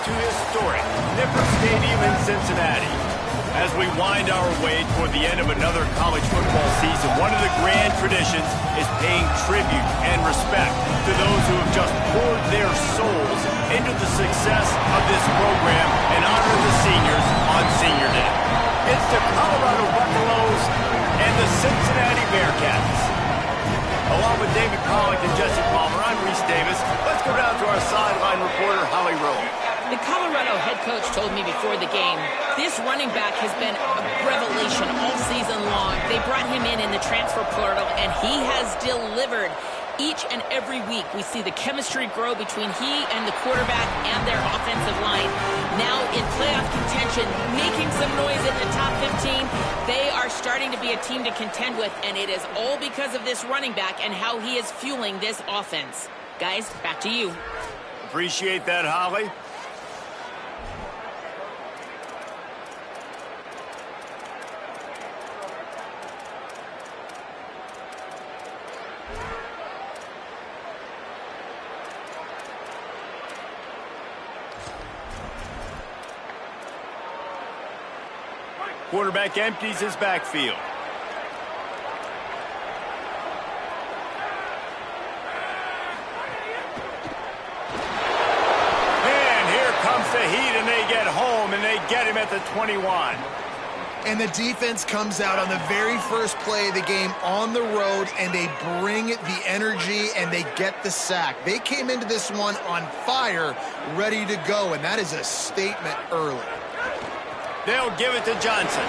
to historic Nippert Stadium in Cincinnati. As we wind our way toward the end of another college football season, one of the grand traditions is paying tribute and respect to those who have just poured their souls into the success of this program and honor the seniors on Senior Day. It's the Colorado Buffaloes and the Cincinnati Bearcats. Along with David Pollack and Jesse Palmer, I'm Reese Davis. Let's go down to our sideline reporter, Holly Rowe. The Colorado head coach told me before the game, this running back has been a revelation all season long. They brought him in the transfer portal, and he has delivered. Each and every week, we see the chemistry grow between he and the quarterback and their offensive line. Now in playoff contention, making some noise in the top 15, they are starting to be a team to contend with, and it is all because of this running back and how he is fueling this offense. Guys, back to you. Appreciate that, Holly. Quarterback empties his backfield. And here comes the heat, and they get home, and they get him at the 21. And the defense comes out on the very first play of the game on the road, and they bring the energy, and they get the sack. They came into this one on fire, ready to go, and that is a statement early. They'll give it to Johnson.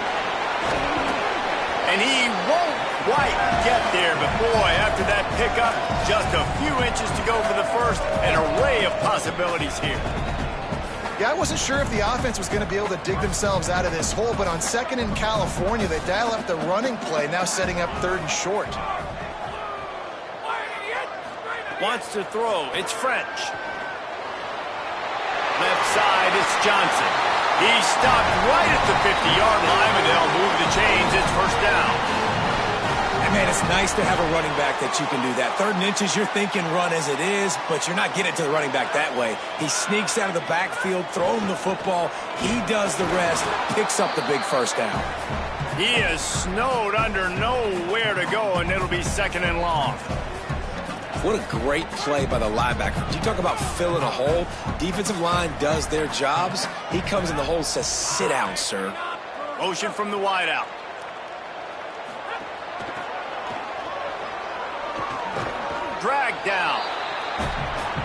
And he won't quite get there, but boy, after that pickup, just a few inches to go for the first, an array of possibilities here. Yeah, I wasn't sure if the offense was going to be able to dig themselves out of this hole, but on second in California, they dial up the running play, now setting up third and short. Wants to throw. It's French. Left side, it's Johnson. He's stopped right at the 50-yard line, and they'll move the chains. It's first down. And, man, it's nice to have a running back that you can do that. Third and inches, you're thinking run as it is, but you're not getting to the running back that way. He sneaks out of the backfield, throwing the football. He does the rest, picks up the big first down. He is snowed under nowhere to go, and it'll be second and long. What a great play by the linebacker. You talk about filling a hole. Defensive line does their jobs. He comes in the hole and says, sit down, sir. Motion from the wideout. Drag down.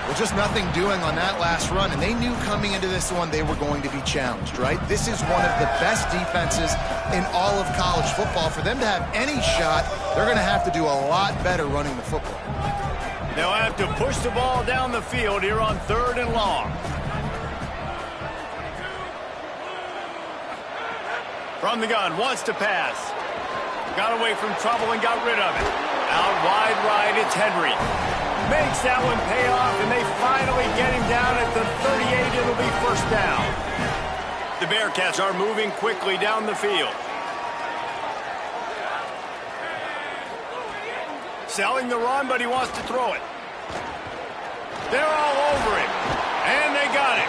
Well, just nothing doing on that last run, and they knew coming into this one they were going to be challenged, right? This is one of the best defenses in all of college football. For them to have any shot, they're going to have to do a lot better running the football. They'll have to push the ball down the field here on third and long. From the gun, wants to pass. Got away from trouble and got rid of it. Out wide right, it's Henry. Makes that one pay off, and they finally get him down at the 38. It'll be first down. The Bearcats are moving quickly down the field. Selling the run, but he wants to throw it. They're all over him, and they got him.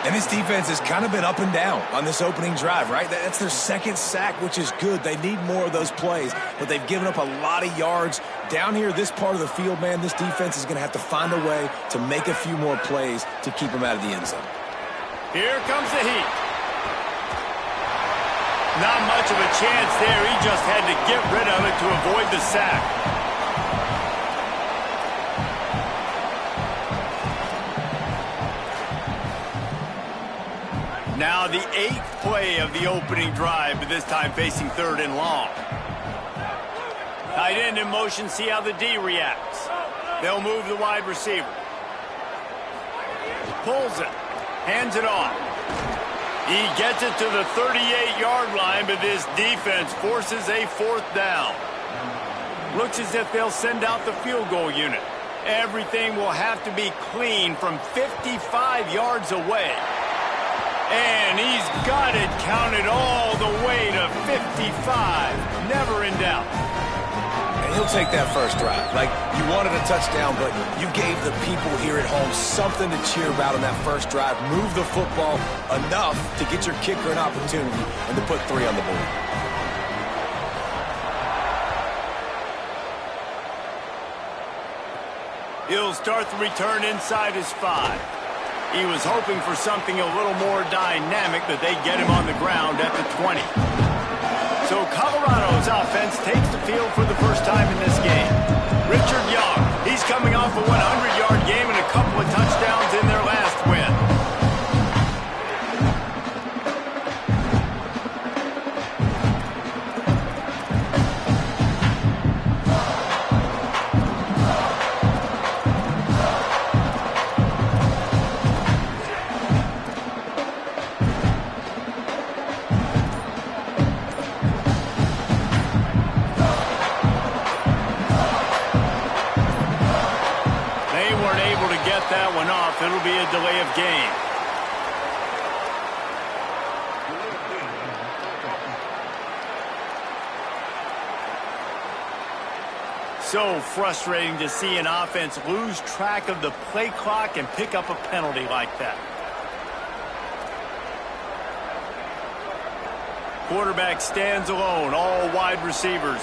And this defense has kind of been up and down on this opening drive, right? That's their second sack, which is good. They need more of those plays, but they've given up a lot of yards. Down here, this part of the field, man, this defense is going to have to find a way to make a few more plays to keep them out of the end zone. Here comes the heat. Not much of a chance there. He just had to get rid of it to avoid the sack. Now the 8th play of the opening drive, but this time facing third and long. Tight end in motion, see how the D reacts. They'll move the wide receiver. Pulls it, hands it off. He gets it to the 38-yard line, but this defense forces a fourth down. Looks as if they'll send out the field goal unit. Everything will have to be clean from 55 yards away. And he's got it counted all the way to 55. Never in doubt. And he'll take that first drive. Like, you wanted a touchdown, but you gave the people here at home something to cheer about on that first drive. Move the football enough to get your kicker an opportunity and to put 3 on the board. He'll start the return inside his 5. He was hoping for something a little more dynamic, but they get him on the ground at the 20. So Colorado's offense takes the field for the first time in this game. Richard Young, he's coming off a 100-yard game and a couple of touchdowns in their last win. That one off. It'll be a delay of game. So frustrating to see an offense lose track of the play clock and pick up a penalty like that. Quarterback stands alone, all wide receivers.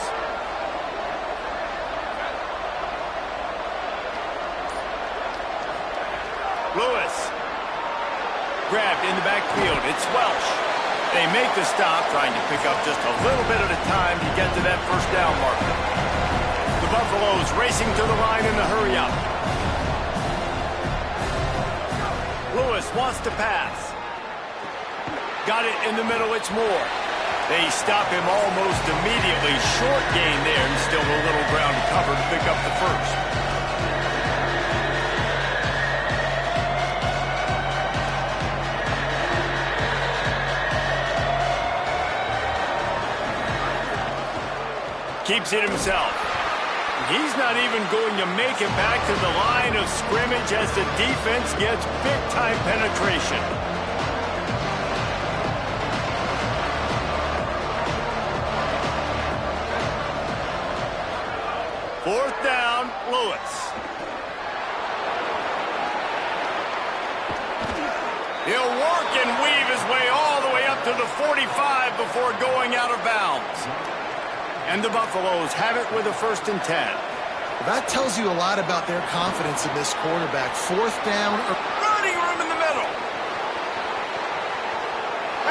Lewis, grabbed in the backfield. It's Welsh. They make the stop, trying to pick up just a little bit at a time to get to that first down marker. The Buffaloes racing to the line in the hurry up. Lewis wants to pass. Got it in the middle, it's Moore. They stop him almost immediately. Short gain there, and still a little ground to cover to pick up the first. Keeps it himself. He's not even going to make it back to the line of scrimmage as the defense gets big-time penetration. Fourth down, Lewis. He'll work and weave his way all the way up to the 45 before going out of bounds. And the Buffaloes have it with a 1st and 10. Well, that tells you a lot about their confidence in this quarterback. 4th down. Running room in the middle.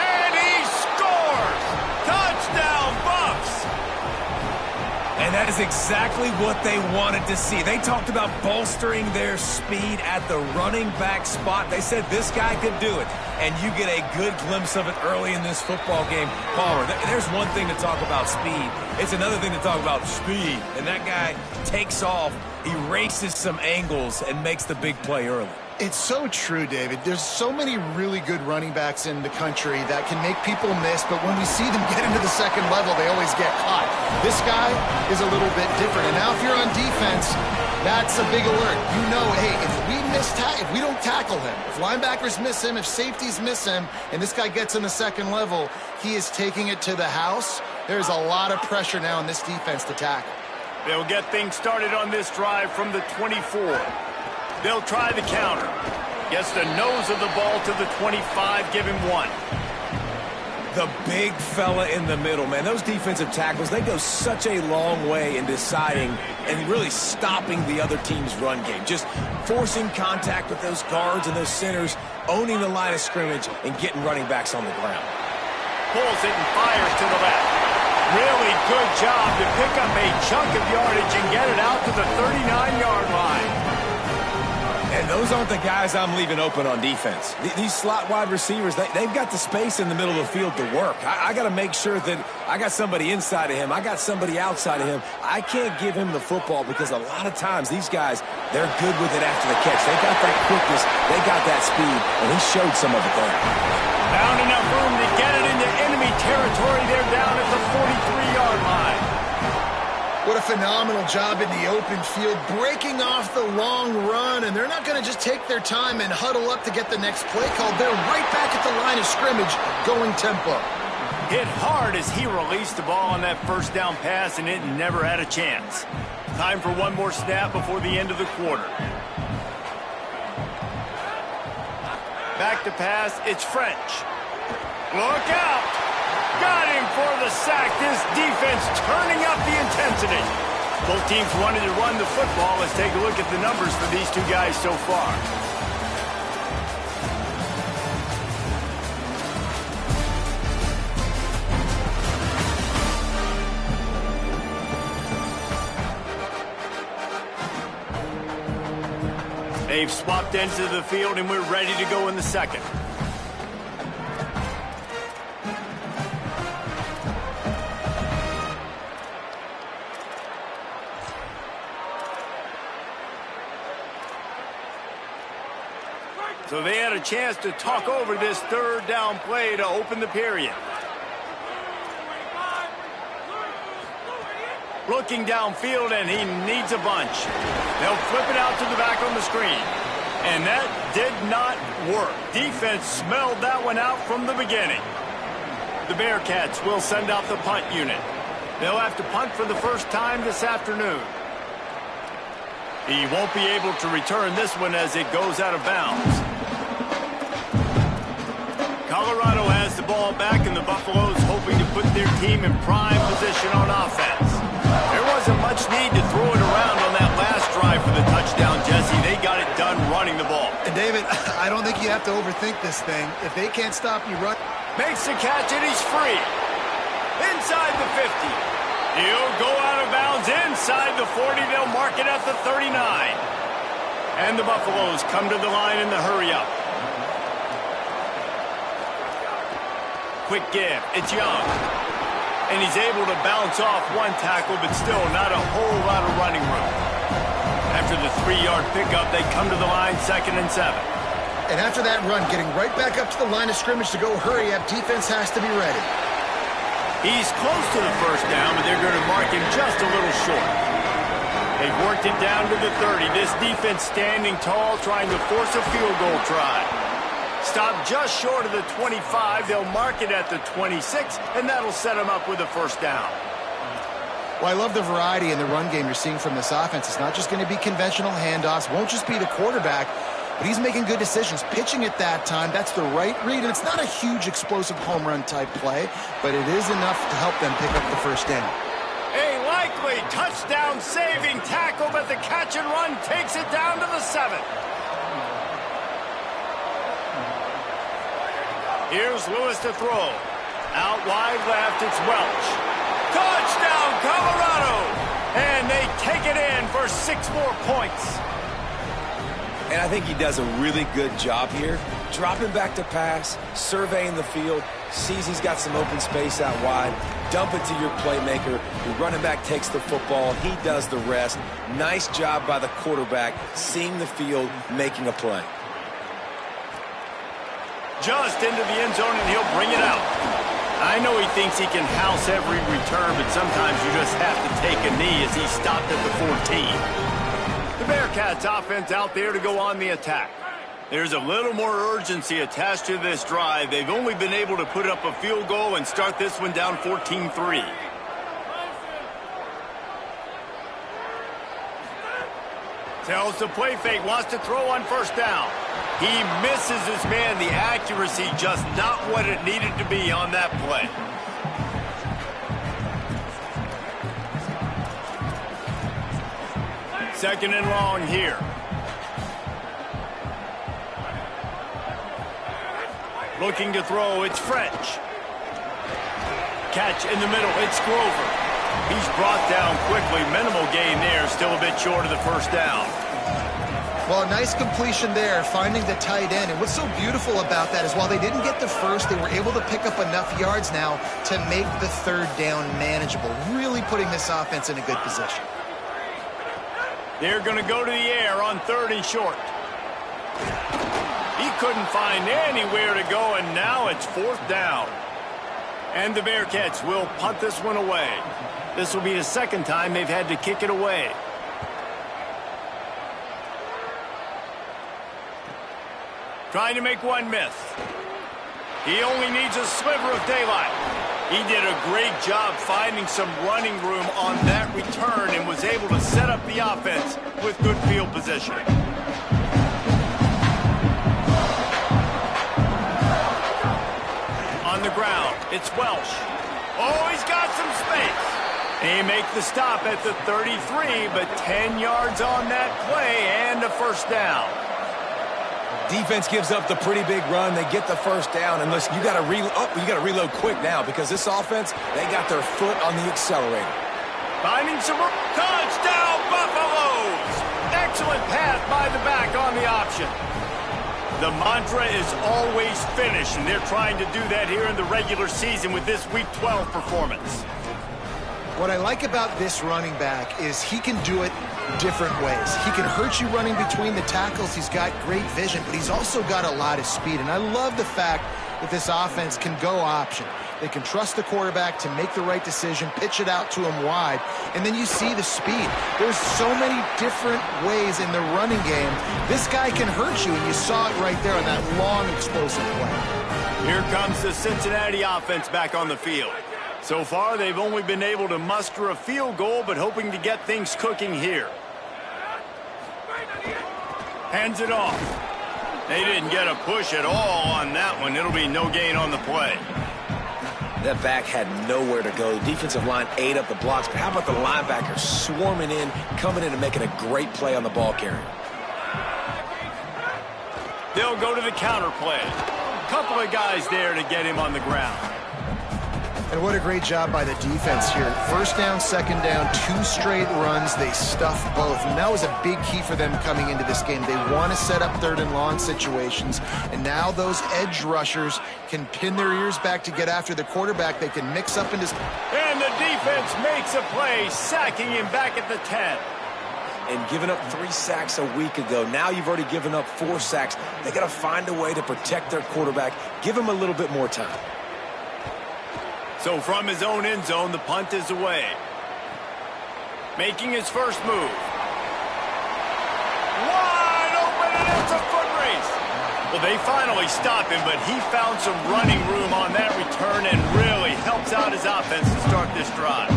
And he scores! Touchdown, Buffs! And that is exactly what they wanted to see. They talked about bolstering their speed at the running back spot. They said this guy could do it. And you get a good glimpse of it early in this football game. Palmer, there's one thing to talk about speed. It's another thing to talk about speed. And that guy takes off, erases some angles, and makes the big play early. It's so true, David. There's so many really good running backs in the country that can make people miss, but when we see them get into the second level, they always get caught. This guy is a little bit different. And now if you're on defense, that's a big alert. You know, hey, if we don't tackle him, if linebackers miss him, if safeties miss him, and this guy gets in the second level, he is taking it to the house. There's a lot of pressure now in this defense to tackle. They'll get things started on this drive from the 24. They'll try the counter. Gets the nose of the ball to the 25, give him 1. The big fella in the middle, man. Those defensive tackles, they go such a long way in deciding and really stopping the other team's run game. Just forcing contact with those guards and those centers, owning the line of scrimmage, and getting running backs on the ground. Pulls it and fires to the left. Really good job to pick up a chunk of yardage and get it out to the 39-yard line. And those aren't the guys I'm leaving open on defense. These slot wide receivers, they've got the space in the middle of the field to work. I got to make sure that I got somebody inside of him. I got somebody outside of him. I can't give him the football because a lot of times these guys, they're good with it after the catch. They got that quickness. They got that speed, and he showed some of it there. Found enough room to get it into enemy territory. They're down at the 43-yard line. What a phenomenal job in the open field, breaking off the long run, and they're not going to just take their time and huddle up to get the next play called. They're right back at the line of scrimmage, going tempo. Hit hard as he released the ball on that first down pass, and it never had a chance. Time for one more snap before the end of the quarter. Back to pass, it's French. Look out! Got him for the sack. This defense turning up the intensity. Both teams wanted to run the football. Let's take a look at the numbers for these two guys so far. They've swapped ends of the field, and we're ready to go in the second. So they had a chance to talk over this third down play to open the period. Looking downfield, and he needs a bunch. They'll flip it out to the back on the screen. And that did not work. Defense smelled that one out from the beginning. The Bearcats will send out the punt unit. They'll have to punt for the first time this afternoon. He won't be able to return this one as it goes out of bounds. Colorado has the ball back, and the Buffaloes hoping to put their team in prime position on offense. There wasn't much need to throw it around on that last drive for the touchdown, Jesse. They got it done running the ball. And David, I don't think you have to overthink this thing. If they can't stop you run. Makes the catch, and he's free. Inside the 50. He'll go out of bounds inside the 40. They'll mark it at the 39. And the Buffaloes come to the line in the hurry-up. Quick give. It's Young. And he's able to bounce off one tackle, but still not a whole lot of running room. After the 3-yard pickup, they come to the line 2nd and 7. And after that run, getting right back up to the line of scrimmage to go hurry up, defense has to be ready. He's close to the first down, but they're going to mark him just a little short. They've worked it down to the 30. This defense standing tall, trying to force a field goal try. Stop just short of the 25. They'll mark it at the 26, and that'll set them up with a first down. Well, I love the variety in the run game you're seeing from this offense. It's not just going to be conventional handoffs. Won't just be the quarterback, but he's making good decisions. Pitching at that time, that's the right read. And it's not a huge explosive home run type play, but it is enough to help them pick up the first down. A likely touchdown-saving tackle, but the catch and run takes it down to the 7. Here's Lewis to throw. Out wide left, it's Welch. Touchdown, Colorado! And they take it in for 6 more points. And I think he does a really good job here. Dropping back to pass, surveying the field, sees he's got some open space out wide, dump it to your playmaker. Your running back takes the football. He does the rest. Nice job by the quarterback, seeing the field, making a play. Just into the end zone, and he'll bring it out. I know he thinks he can house every return, but sometimes you just have to take a knee as he stopped at the 14. The Bearcats offense out there to go on the attack. There's a little more urgency attached to this drive. They've only been able to put up a field goal and start this one down 14-3. Tells the play fake, wants to throw on first down. He misses his man. The accuracy just not what it needed to be on that play. Second and long here. Looking to throw, it's French. Catch in the middle, it's Grover. He's brought down quickly. Minimal gain there, still a bit short of the first down. Well, a nice completion there, finding the tight end. And what's so beautiful about that is while they didn't get the first, they were able to pick up enough yards now to make the third down manageable, really putting this offense in a good position. They're going to go to the air on 3rd and short. He couldn't find anywhere to go, and now it's 4th down. And the Bearcats will punt this one away. This will be the second time they've had to kick it away. Trying to make one miss. He only needs a sliver of daylight. He did a great job finding some running room on that return and was able to set up the offense with good field position. On the ground, it's Welsh. Oh, he's got some space. They make the stop at the 33, but 10 yards on that play and a first down. Defense gives up the pretty big run. They get the first down. And listen, you got to reload quick now because this offense, they got their foot on the accelerator. Finding some touchdown, Buffaloes! Excellent pass by the back on the option. The mantra is always finish, and they're trying to do that here in the regular season with this Week 12 performance. What I like about this running back is he can do it different ways. He can hurt you running between the tackles. He's got great vision, but he's also got a lot of speed. And I love the fact that this offense can go option. They can trust the quarterback to make the right decision, pitch it out to him wide, and then you see the speed. There's so many different ways in the running game. This guy can hurt you, and you saw it right there on that long, explosive play. Here comes the Cincinnati offense back on the field. So far, they've only been able to muster a field goal, but hoping to get things cooking here. Hands it off. They didn't get a push at all on that one. It'll be no gain on the play. That back had nowhere to go. The defensive line ate up the blocks, but how about the linebackers swarming in, coming in and making a great play on the ball carrier? They'll go to the counter play. Couple of guys there to get him on the ground. And what a great job by the defense here. First down, second down, 2 straight runs. They stuffed both. And that was a big key for them coming into this game. They want to set up third and long situations. And now those edge rushers can pin their ears back to get after the quarterback. They can mix up into... And the defense makes a play, sacking him back at the 10. And giving up 3 sacks a week ago. Now you've already given up 4 sacks. They got to find a way to protect their quarterback. Give him a little bit more time. So from his own end zone, the punt is away. Making his first move. Wide open, and it's a foot race. Well, they finally stop him, but he found some running room on that return and really helps out his offense to start this drive.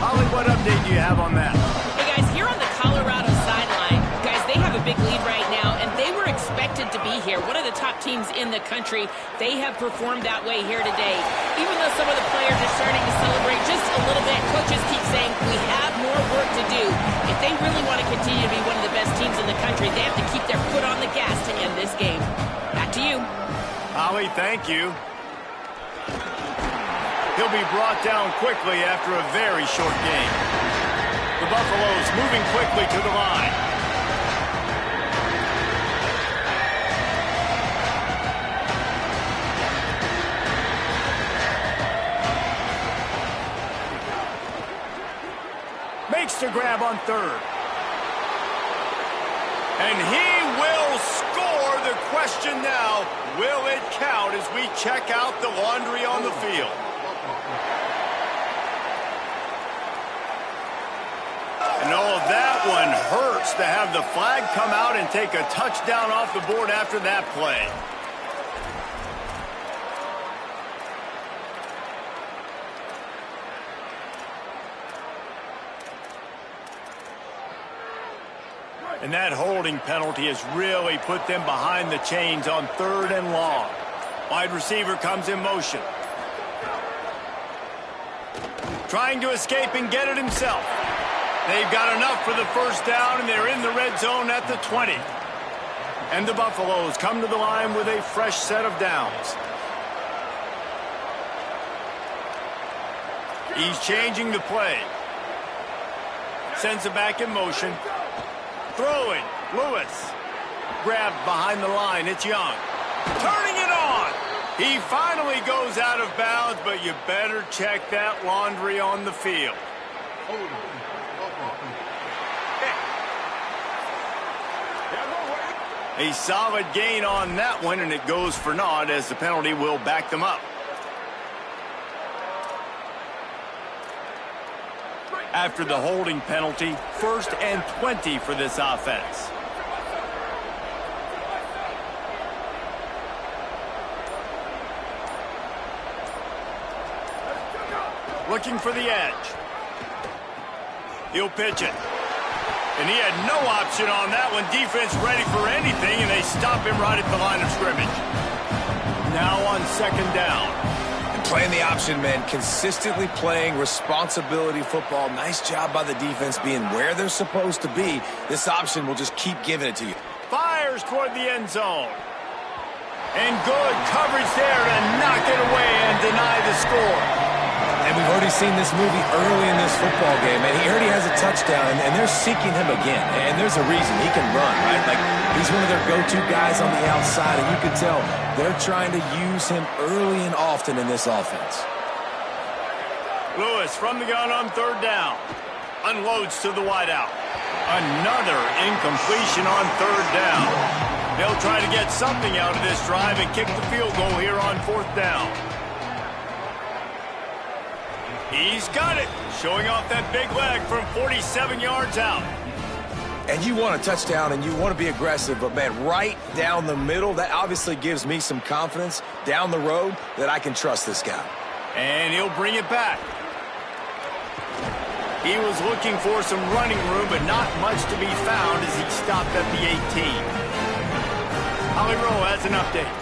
Holly, what update do you have on that? Hey, guys, here on the Colorado sideline, guys, they have a big lead right now, and they were expected to be here. One of the top teams in the country. They have performed that way here today. Even though some of the players are starting to celebrate just a little bit, coaches keep saying we have more work to do. If they really want to continue to be one of the best teams in the country, they have to keep their foot on the gas to end this game. Back to you. Holly, thank you. He'll be brought down quickly after a very short game. The Buffaloes moving quickly to the line. Makes the grab on third. And he will score. The question now, will it count as we check out the laundry on the field? And oh, that one hurts to have the flag come out and take a touchdown off the board after that play. And that holding penalty has really put them behind the chains on third and long. Wide receiver comes in motion. Trying to escape and get it himself. They've got enough for the first down, and they're in the red zone at the 20. And the Buffaloes come to the line with a fresh set of downs. He's changing the play. Sends it back in motion. Throwing. Lewis. Grabbed behind the line. It's Young. Turning it on. He finally goes out of bounds, but you better check that laundry on the field. A solid gain on that one, and it goes for naught as the penalty will back them up. After the holding penalty, 1st and 20 for this offense. looking for the edge. He'll pitch it. And he had no option on that one. Defense ready for anything, and they stop him right at the line of scrimmage. Now on second down. And playing the option, man, consistently playing responsibility football. Nice job by the defense being where they're supposed to be. This option will just keep giving it to you. Fires toward the end zone. And good coverage there to knock it away and deny the score. And we've already seen this movie early in this football game, and he already has a touchdown, and they're seeking him again. And there's a reason. He can run, right? Like, he's one of their go-to guys on the outside, and you can tell they're trying to use him early and often in this offense. Lewis from the gun on third down. Unloads to the wideout. Another incompletion on third down. They'll try to get something out of this drive and kick the field goal here on fourth down. He's got it, showing off that big leg from 47 yards out. And you want a touchdown and you want to be aggressive, but, man, right down the middle, that obviously gives me some confidence down the road that I can trust this guy. And he'll bring it back. He was looking for some running room, but not much to be found as he stopped at the 18. Holly Rowe has an update.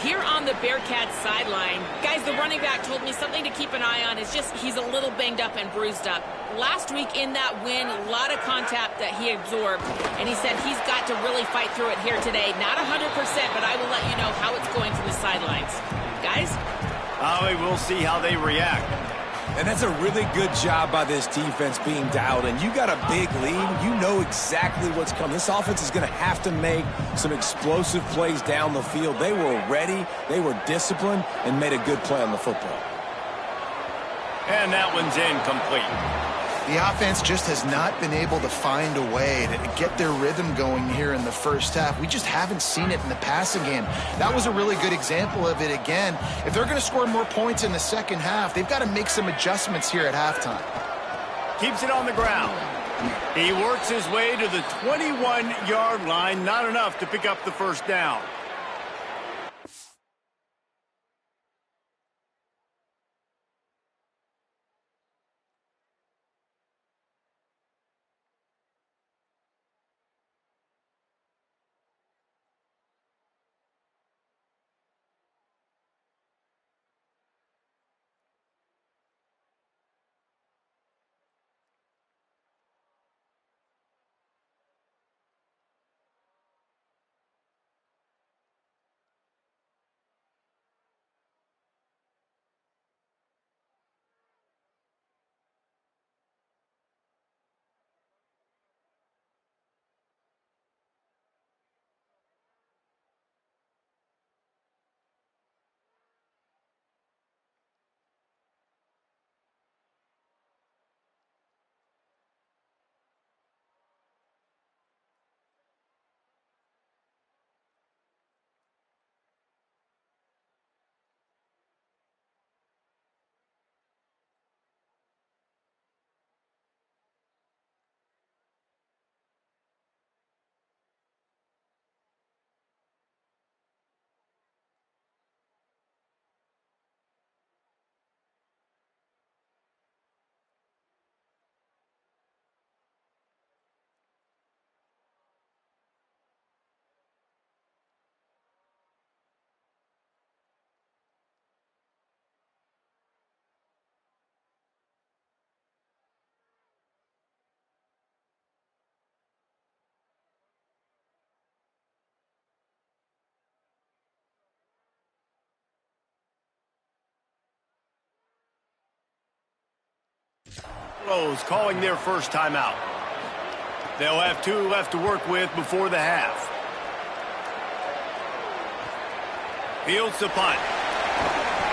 Here on the Bearcats sideline, guys, the running back told me something to keep an eye on is just he's a little banged up and bruised up. Last week in that win, a lot of contact that he absorbed, and he said he's got to really fight through it here today. Not 100%, but I will let you know how it's going from the sidelines. Guys? We'll see how they react. And that's a really good job by this defense being dialed in. You got a big lead. You know exactly what's coming. This offense is going to have to make some explosive plays down the field. They were ready, they were disciplined, and made a good play on the football. And that one's incomplete. The offense just has not been able to find a way to get their rhythm going here in the first half. We just haven't seen it in the passing game. That was a really good example of it again. If they're going to score more points in the second half, they've got to make some adjustments here at halftime. Keeps it on the ground. He works his way to the 21-yard line. Not enough to pick up the first down. Rose calling their first timeout. They'll have 2 left to work with before the half. Fields the punt.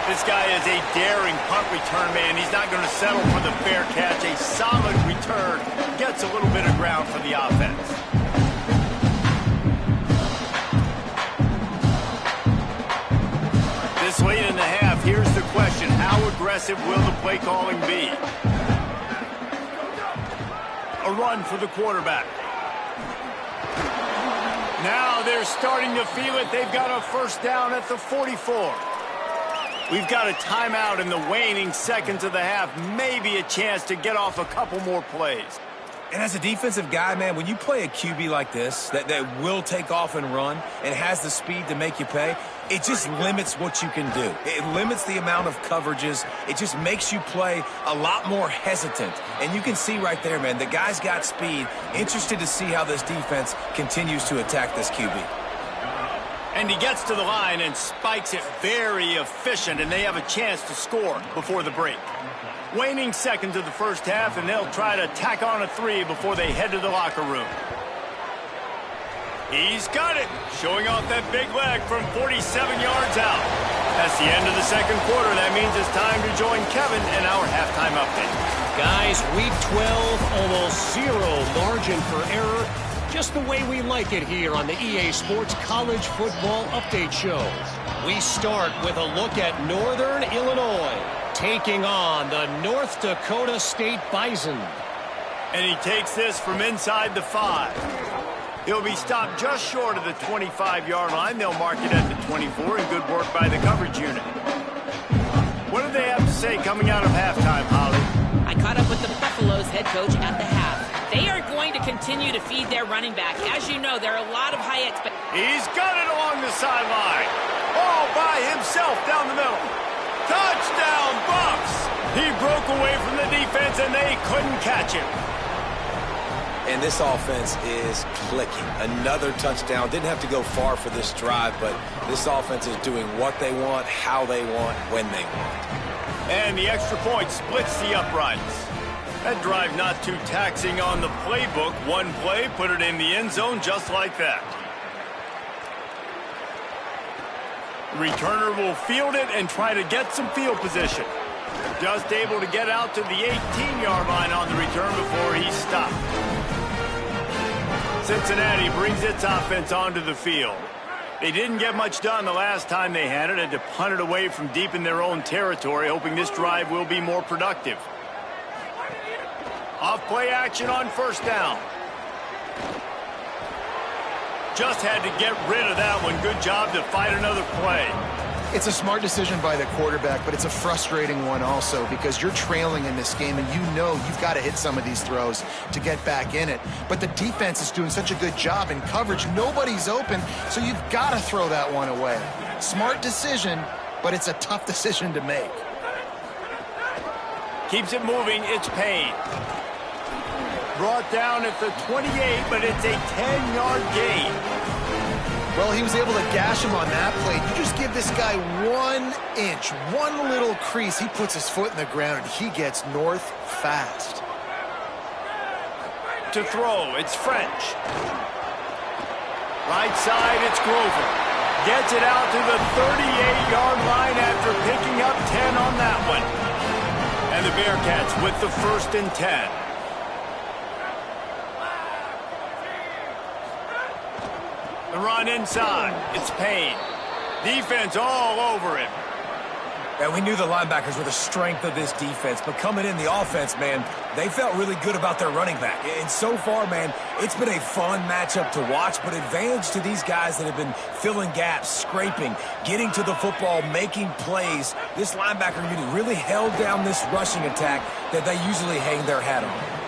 This guy is a daring punt return man. He's not going to settle for the fair catch. A solid return. Gets a little bit of ground for the offense. This late in the half, here's the question. How aggressive will the play calling be? A run for the quarterback. Now they're starting to feel it. They've got a first down at the 44. We've got a timeout in the waning seconds of the half. Maybe a chance to get off a couple more plays. And as a defensive guy, man, when you play a QB like this that will take off and run and has the speed to make you pay, it just limits what you can do. It limits the amount of coverages. It just makes you play a lot more hesitant. And you can see right there, man, the guy's got speed. Interested to see how this defense continues to attack this QB. And he gets to the line and spikes it very efficient, and they have a chance to score before the break. Waning seconds of the first half, and they'll try to tack on a 3 before they head to the locker room. He's got it, showing off that big leg from 47 yards out. That's the end of the second quarter. That means it's time to join Kevin in our halftime update. Guys, week 12, almost zero margin for error. Just the way we like it here on the EA Sports College Football Update Show. We start with a look at Northern Illinois, taking on the North Dakota State Bison. And he takes this from inside the 5. He'll be stopped just short of the 25-yard line. They'll mark it at the 24, and good work by the coverage unit. What do they have to say coming out of halftime, Holly? I caught up with the Buffaloes head coach at the half. They are going to continue to feed their running back. As you know, there are a lot of high expectations. He's got it along the sideline. All by himself down the middle. Touchdown, Buffs! He broke away from the defense, and they couldn't catch him. And this offense is clicking. Another touchdown. Didn't have to go far for this drive, but this offense is doing what they want, how they want, when they want. And the extra point splits the uprights. That drive not too taxing on the playbook. One play, put it in the end zone just like that. The returner will field it and try to get some field position. Just able to get out to the 18-yard line on the return before he's stopped. Cincinnati brings its offense onto the field. They didn't get much done the last time they had it. Had to punt it away from deep in their own territory, hoping this drive will be more productive. Off-play action on first down. Just had to get rid of that one. Good job to fight another play. It's a smart decision by the quarterback, but it's a frustrating one also because you're trailing in this game and you know you've got to hit some of these throws to get back in it. But the defense is doing such a good job in coverage. Nobody's open, so you've got to throw that one away. Smart decision, but it's a tough decision to make. Keeps it moving. It's Payne. Brought down at the 28, but it's a 10-yard gain. Well, he was able to gash him on that play. You just give this guy 1 inch, one little crease. He puts his foot in the ground, and he gets north fast. To throw, it's French. Right side, it's Grover. Gets it out to the 38-yard line after picking up 10 on that one. And the Bearcats with the 1st and 10. The run inside. It's Payne. Defense all over him. And we knew the linebackers were the strength of this defense, but coming in the offense, man, they felt really good about their running back. And so far, man, it's been a fun matchup to watch, but advantage to these guys that have been filling gaps, scraping, getting to the football, making plays. This linebacker unit really held down this rushing attack that they usually hang their hat on.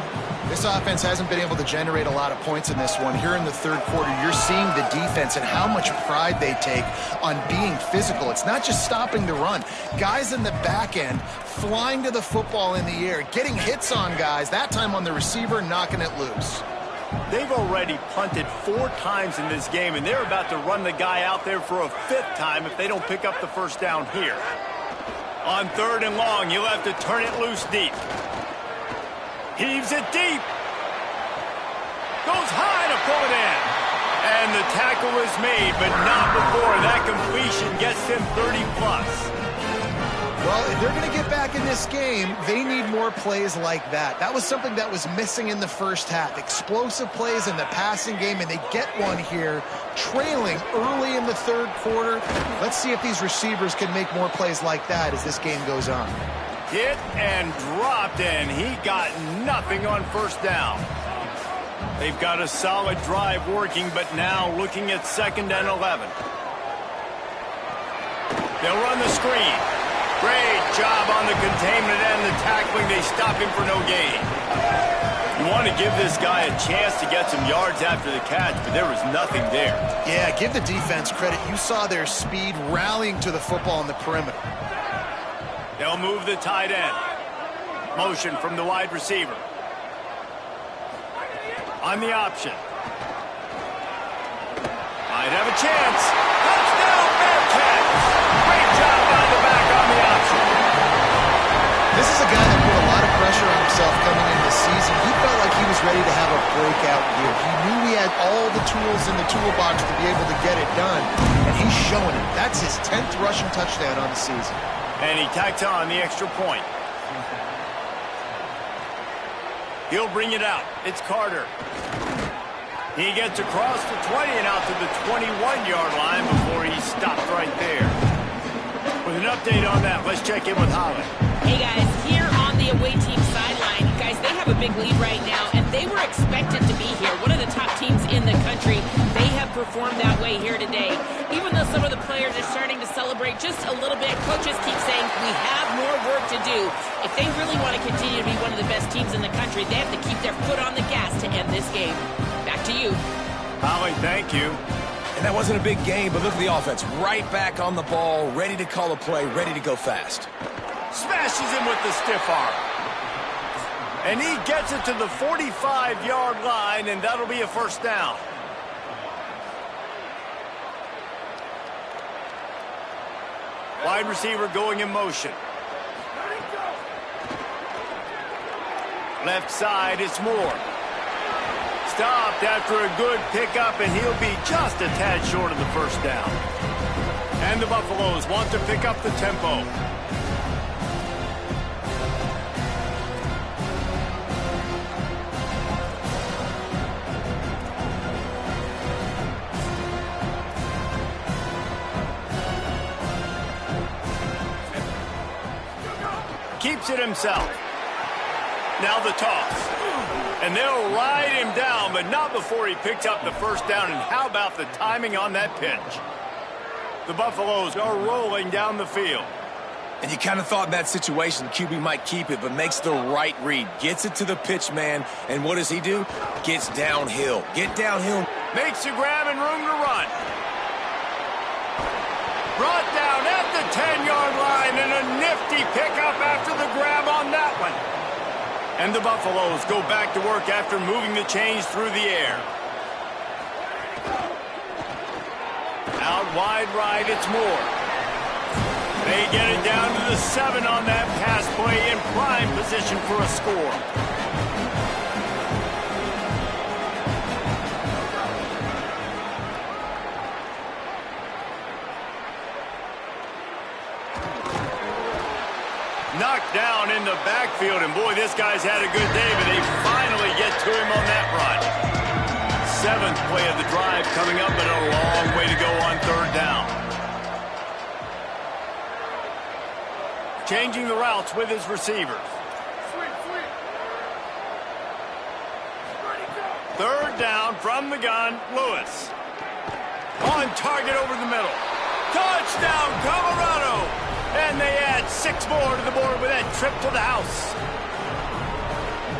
This offense hasn't been able to generate a lot of points in this one. Here in the third quarter, you're seeing the defense and how much pride they take on being physical. It's not just stopping the run. Guys in the back end flying to the football in the air, getting hits on guys, that time on the receiver, knocking it loose. They've already punted 4 times in this game, and they're about to run the guy out there for a 5th time if they don't pick up the first down here. On 3rd and long, you'll have to turn it loose deep. Heaves it deep. Goes high to pull it in. And the tackle is made, but not before that completion gets them 30-plus. Well, if they're going to get back in this game, they need more plays like that. That was something that was missing in the first half. Explosive plays in the passing game, and they get one here, trailing early in the third quarter. Let's see if these receivers can make more plays like that as this game goes on. Hit and dropped, and he got nothing on first down. They've got a solid drive working, but now looking at 2nd and 11. They'll run the screen. containment and the tackling. They stop him for no gain. You want to give this guy a chance to get some yards after the catch, but there was nothing there. Yeah, give the defense credit. You saw their speed rallying to the football on the perimeter. They'll move the tight end. Motion from the wide receiver. On the option. Might have a chance. Touchdown, Bearcats! Great job by the back on the option. This is a guy that put a lot of pressure on himself coming into the season. He felt like he was ready to have a breakout year. He knew he had all the tools in the toolbox to be able to get it done, and he's showing it. That's his 10th rushing touchdown on the season. And he tacks on the extra point. He'll bring it out. It's Carter. He gets across the 20 and out to the 21-yard line before he stopped right there. With an update on that, let's check in with Holly. Hey, guys, here on the away team sideline, guys, they have a big lead right now, and they were expected to be here. One of the top teams in the country. They have performed that way here today. Even though some of the players are starting to celebrate just a little bit, coaches keep saying we have more work to do. If they really want to continue to be one of the best teams in the country, they have to keep their foot on the gas to end this game. Back to you. Holly, thank you. And that wasn't a big game, but look at the offense. Right back on the ball, ready to call a play, ready to go fast. Smashes him with the stiff arm. And he gets it to the 45-yard line, and that'll be a first down. Wide receiver going in motion. Left side, it's Moore. Stopped after a good pickup, and he'll be just a tad short of the first down. And the Buffaloes want to pick up the tempo. Keeps it himself. Now the toss. And they'll ride him down, but not before he picks up the first down. And how about the timing on that pitch? The Buffaloes are rolling down the field. And you kind of thought in that situation QB might keep it, but makes the right read. Gets it to the pitch man, and what does he do? Gets downhill. Get downhill. Makes the grab and room to run. Brought down at the 10-yard line, and a nifty pickup after the grab on that one. And the Buffaloes go back to work after moving the chains through the air. Out wide right, it's Moore. They get it down to the 7 on that pass play in prime position for a score. Knocked down in the backfield, and boy, this guy's had a good day, but they finally get to him on that run. 7th play of the drive coming up, but a long way to go on 3rd down. Changing the routes with his receivers. 3rd down from the gun, Lewis. On target over the middle. Touchdown, Colorado! And they add 6 more to the board with that trip to the house.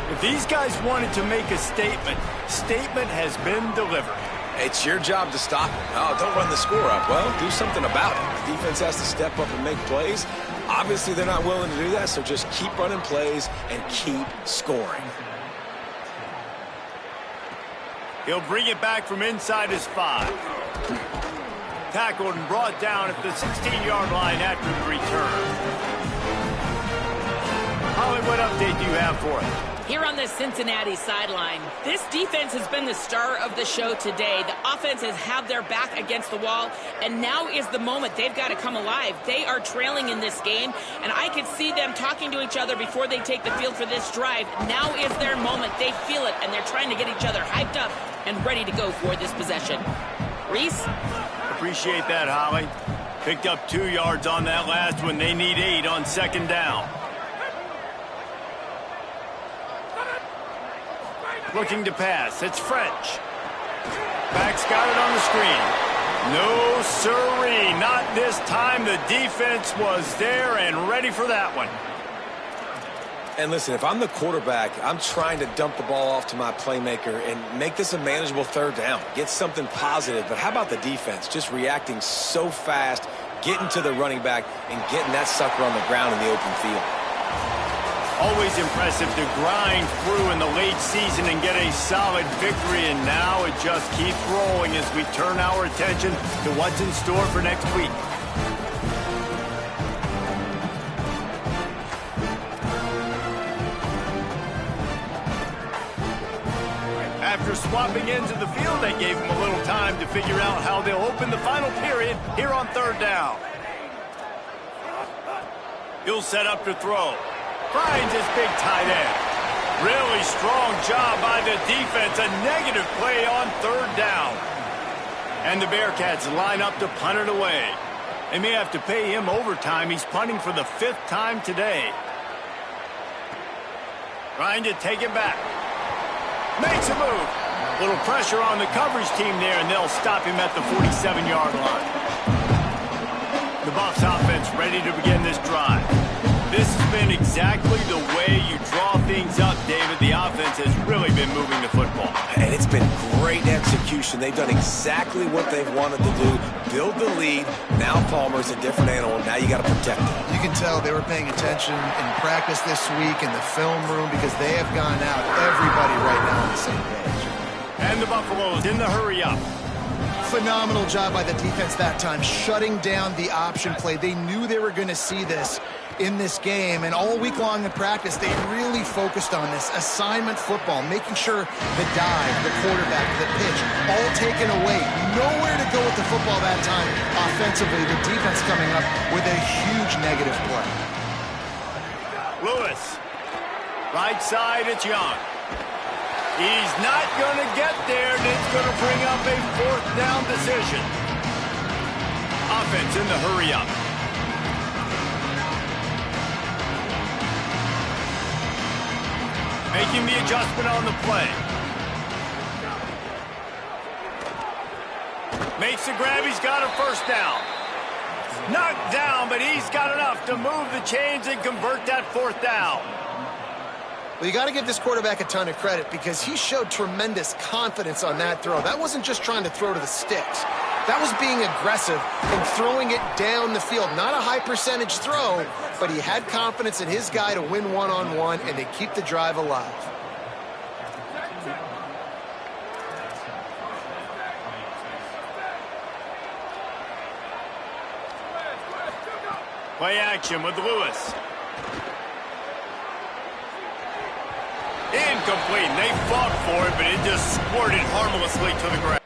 If these guys wanted to make a statement has been delivered. It's your job to stop it. Oh, don't run the score up. Well, do something about it. The defense has to step up and make plays. Obviously, they're not willing to do that, so just keep running plays and keep scoring. He'll bring it back from inside his 5. Tackled and brought down at the 16-yard line after the return. Holly, what update do you have for us? Here on the Cincinnati sideline, this defense has been the star of the show today. The offense has had their back against the wall, and now is the moment they've got to come alive. They are trailing in this game, and I could see them talking to each other before they take the field for this drive. Now is their moment. They feel it, and they're trying to get each other hyped up and ready to go for this possession. Reese? Appreciate that, Holly. Picked up 2 yards on that last one. They need 8 on 2nd down. Looking to pass. It's French. Back's got it on the screen. No siree. Not this time. The defense was there and ready for that one. And listen, if I'm the quarterback, I'm trying to dump the ball off to my playmaker and make this a manageable third down. Get something positive. But how about the defense? Just reacting so fast, getting to the running back, and getting that sucker on the ground in the open field. Always impressive to grind through in the late season and get a solid victory. And now it just keeps rolling as we turn our attention to what's in store for next week. After swapping ends of the field, they gave him a little time to figure out how they'll open the final period here on third down. He'll set up to throw. Finds his big tight end. Really strong job by the defense. A negative play on third down. And the Bearcats line up to punt it away. They may have to pay him overtime. He's punting for the 5th time today. Trying to take it back. Makes a move. Little pressure on the coverage team there, and they'll stop him at the 47-yard line. The Buffs offense ready to begin this drive. This has been exactly the way you draw things up, David. The offense has really been moving the football. And it's been great execution. They've done exactly what they've wanted to do. Build the lead. Now Palmer's a different animal. Now you got to protect him. You can tell they were paying attention in practice this week in the film room because they have gone out, everybody right now on the same page. And the Buffaloes in the hurry up. Phenomenal job by the defense that time, shutting down the option play. They knew they were going to see this in this game, and all week long in practice, they really focused on this assignment football, making sure the dive, the quarterback, the pitch, all taken away. Nowhere to go with the football that time. Offensively, the defense coming up with a huge negative play. Lewis. Right side, it's Young. He's not going to get there, and it's going to bring up a 4th down decision. Offense in the hurry up. Making the adjustment on the play. Makes the grab. He's got a 1st down. Knocked down, but he's got enough to move the chains and convert that 4th down. Well, you got to give this quarterback a ton of credit because he showed tremendous confidence on that throw. That wasn't just trying to throw to the sticks. That was being aggressive and throwing it down the field. Not a high percentage throw, but he had confidence in his guy to win one-on-one and to keep the drive alive. Play action with Lewis. Incomplete. They fought for it, but it just squirted harmlessly to the ground.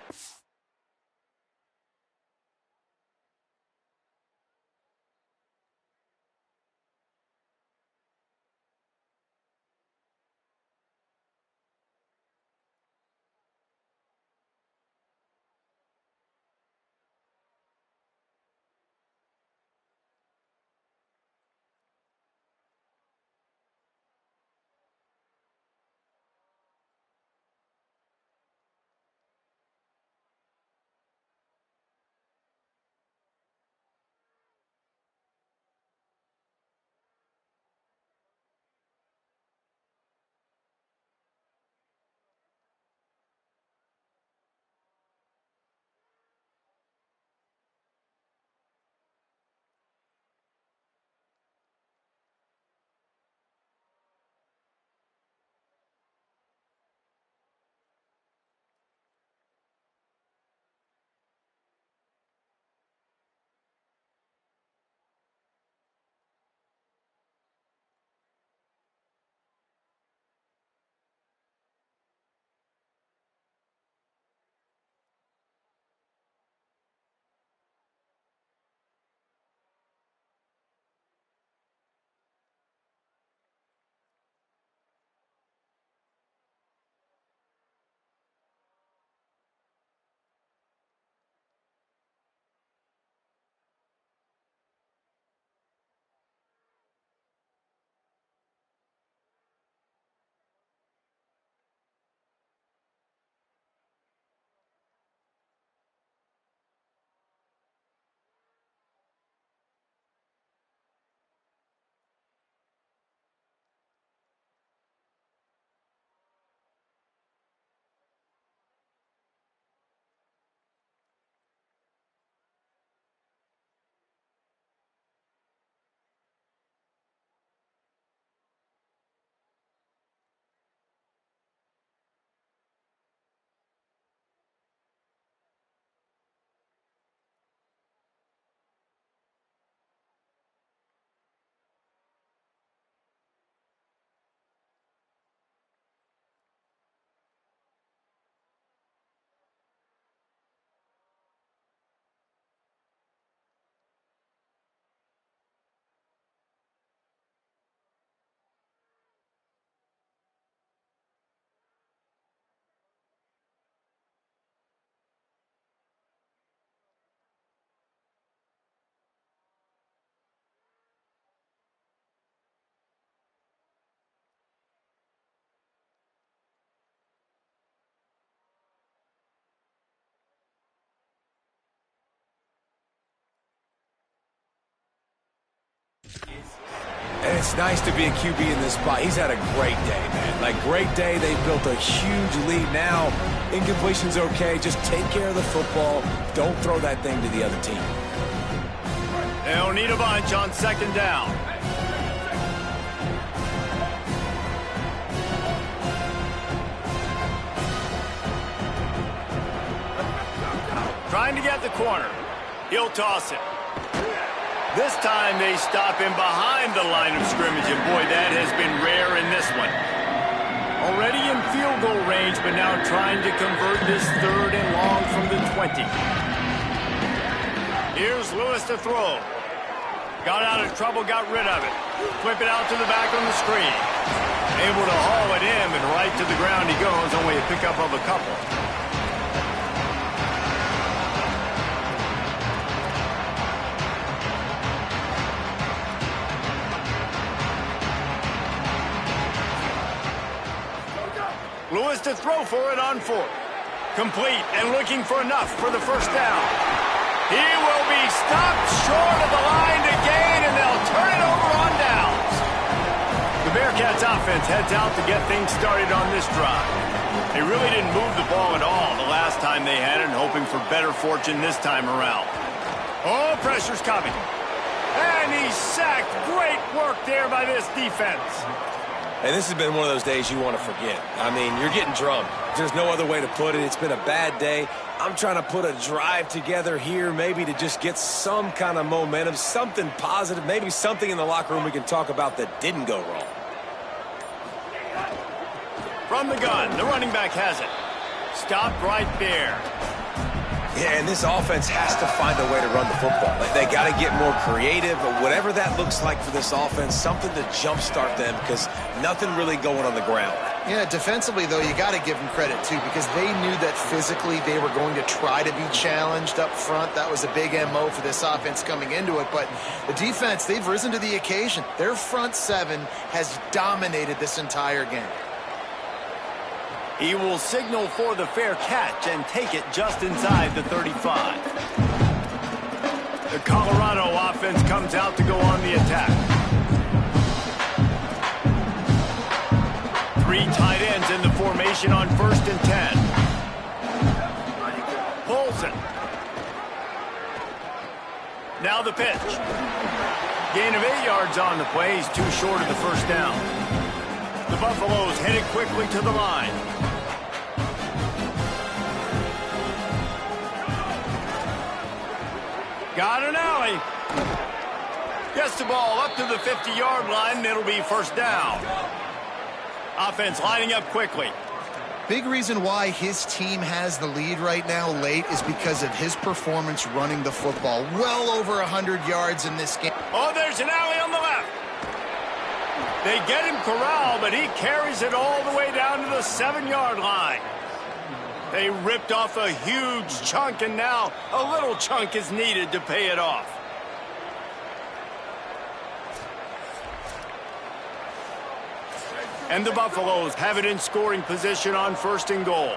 And it's nice to be a QB in this spot. He's had a great day, man. Like, great day. They've built a huge lead now. Incompletion's okay. Just take care of the football. Don't throw that thing to the other team. They'll need a bunch on second down. Trying to get the corner. He'll toss it. This time they stop him behind the line of scrimmage, and boy, that has been rare in this one. Already in field goal range, but now trying to convert this 3rd and long from the 20. Here's Lewis to throw. Got out of trouble, got rid of it. Flip it out to the back on the screen. Able to haul it in, and right to the ground he goes, only a pickup of a couple. Lewis to throw for it on 4th. Complete and looking for enough for the first down. He will be stopped short of the line to gain, and they'll turn it over on downs. The Bearcats offense heads out to get things started on this drive. They really didn't move the ball at all the last time they had it, and hoping for better fortune this time around. Oh, pressure's coming. And he's sacked. Great work there by this defense. And this has been one of those days you want to forget. I mean, you're getting drummed. There's no other way to put it. It's been a bad day. I'm trying to put a drive together here, maybe to just get some kind of momentum, something positive, maybe something in the locker room we can talk about that didn't go wrong. From the gun, the running back has it. Stopped right there. Yeah, and this offense has to find a way to run the football. They got to get more creative, but whatever that looks like for this offense, something to jumpstart them, because nothing really going on the ground. Yeah, defensively, though, you got to give them credit, too, because they knew that physically they were going to try to be challenged up front. That was a big MO for this offense coming into it. But the defense, they've risen to the occasion. Their front 7 has dominated this entire game. He will signal for the fair catch and take it just inside the 35. The Colorado offense comes out to go on the attack. 3 tight ends in the formation on 1st and 10. Polson. Now the pitch. Gain of 8 yards on the play. He's too short of the first down. The Buffaloes headed quickly to the line. Got an alley. Gets the ball up to the 50-yard line, and it'll be first down. Offense lining up quickly. Big reason why his team has the lead right now late is because of his performance running the football. Well over 100 yards in this game. Oh, there's an alley on the left. They get him corralled, but he carries it all the way down to the 7-yard line. They ripped off a huge chunk, and now a little chunk is needed to pay it off. And the Buffaloes have it in scoring position on 1st and goal.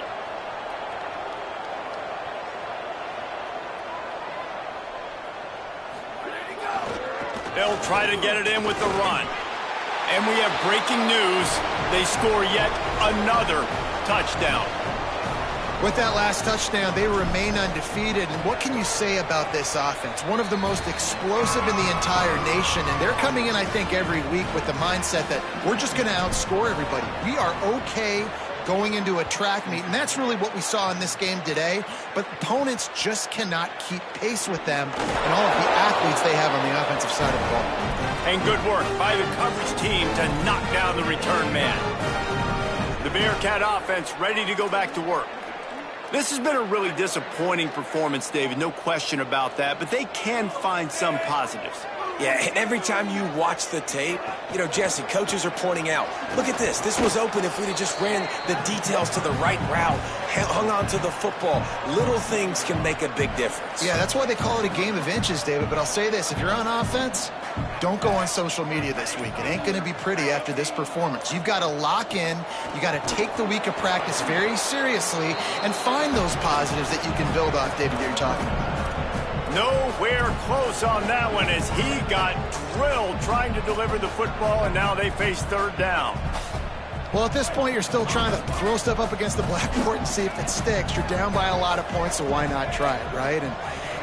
They'll try to get it in with the run. And we have breaking news. They score yet another touchdown. With that last touchdown, they remain undefeated. And what can you say about this offense? One of the most explosive in the entire nation. And they're coming in, I think, every week with the mindset that we're just going to outscore everybody. We are okay going into a track meet. And that's really what we saw in this game today. But opponents just cannot keep pace with them and all of the athletes they have on the offensive side of the ball. And good work by the coverage team to knock down the return man. The Bearcat offense ready to go back to work. This has been a really disappointing performance, David, no question about that, but they can find some positives. Yeah, and every time you watch the tape, you know, Jesse, coaches are pointing out, look at this. This was open if we'd have just ran the details to the right route, hung on to the football. Little things can make a big difference. Yeah, that's why they call it a game of inches, David. But I'll say this, if you're on offense, don't go on social media this week. It ain't going to be pretty after this performance. You've got to lock in. You got to take the week of practice very seriously and find those positives that you can build off, David, that you're talking about. Nowhere close on that one as he got drilled trying to deliver the football, and now they face third down. Well, at this point, you're still trying to throw stuff up against the blackboard and see if it sticks. You're down by a lot of points, so why not try it, right? And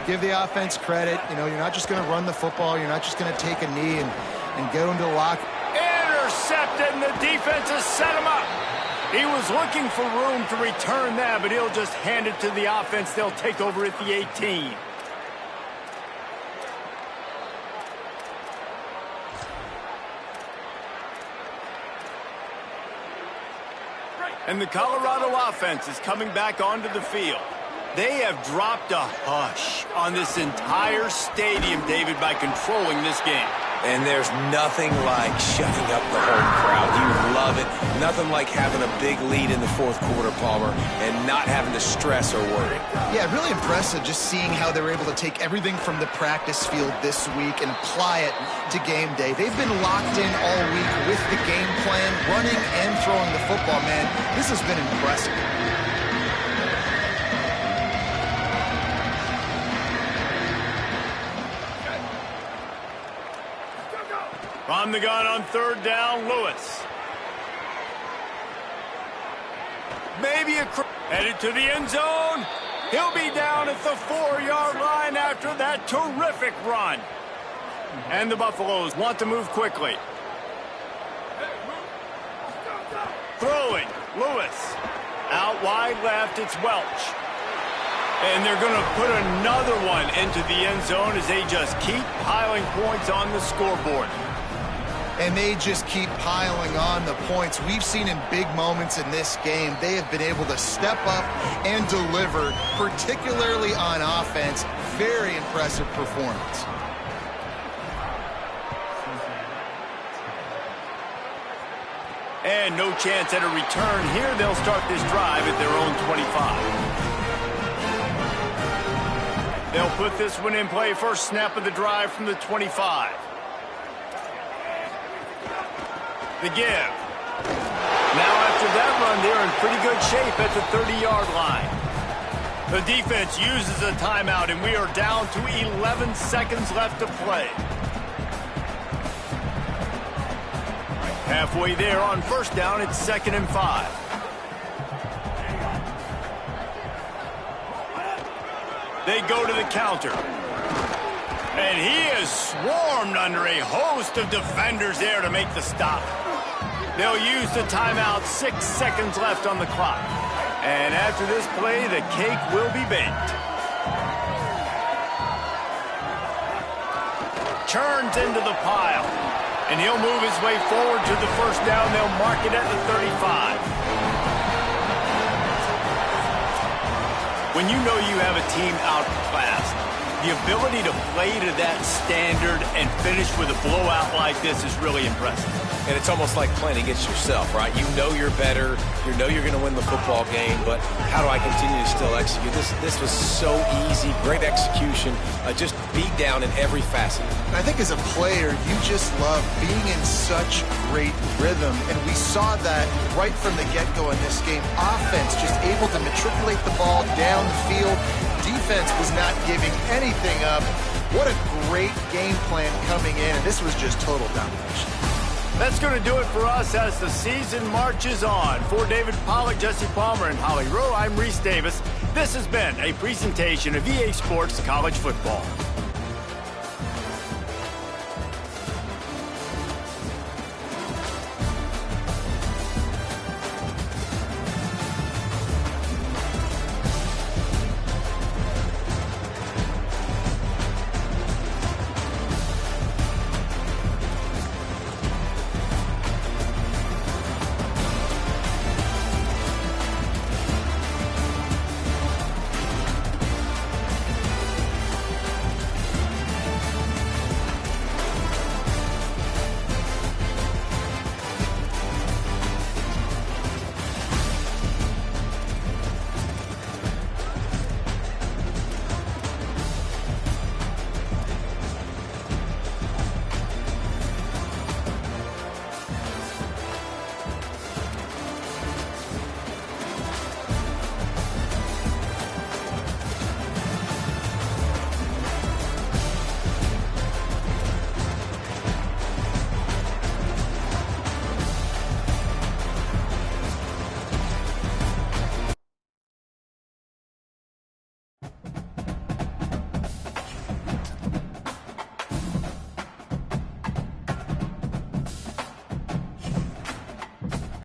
give the offense credit. You know, you're not just going to run the football. You're not just going to take a knee and go into the lock. Intercepted, and the defense has set him up. He was looking for room to return that, but he'll just hand it to the offense. They'll take over at the 18. And the Colorado offense is coming back onto the field. They have dropped a hush on this entire stadium, David, by controlling this game. And there's nothing like shutting up the whole crowd. You love it. Nothing like having a big lead in the fourth quarter, Palmer, and not having to stress or worry. Yeah, really impressive just seeing how they were able to take everything from the practice field this week and apply it to game day. They've been locked in all week with the game plan, running and throwing the football, man. This has been impressive. From the gun on third down, Lewis. Maybe headed to the end zone. He'll be down at the 4-yard line after that terrific run. And the Buffaloes want to move quickly. Throwing, Lewis. Out wide left, it's Welch. And they're going to put another one into the end zone as they just keep piling points on the scoreboard. And they just keep piling on the points. We've seen in big moments in this game, they have been able to step up and deliver, particularly on offense. Very impressive performance. And no chance at a return here. They'll start this drive at their own 25. They'll put this one in play. First snap of the drive from the 25. The give. Now after that run, they're in pretty good shape at the 30-yard line. The defense uses a timeout, and we are down to 11 seconds left to play. Halfway there on first down, it's 2nd and 5. They go to the counter. And he is swarmed under a host of defenders there to make the stop. They'll use the timeout, 6 seconds left on the clock. And after this play, the cake will be baked. Churns into the pile. And he'll move his way forward to the first down. They'll mark it at the 35. When you know you have a team outclassed, the ability to play to that standard and finish with a blowout like this is really impressive. And it's almost like playing against yourself, right? You know you're better. You know you're going to win the football game, but how do I continue to still execute? This was so easy. Great execution. Just beat down in every facet. I think as a player, you just love being in such great rhythm, and we saw that right from the get-go in this game. Offense just able to matriculate the ball down the field. Defense was not giving anything up. What a great game plan coming in, and this was just total domination. That's going to do it for us as the season marches on. For David Pollack, Jesse Palmer, and Holly Rowe, I'm Reese Davis. This has been a presentation of EA Sports College Football.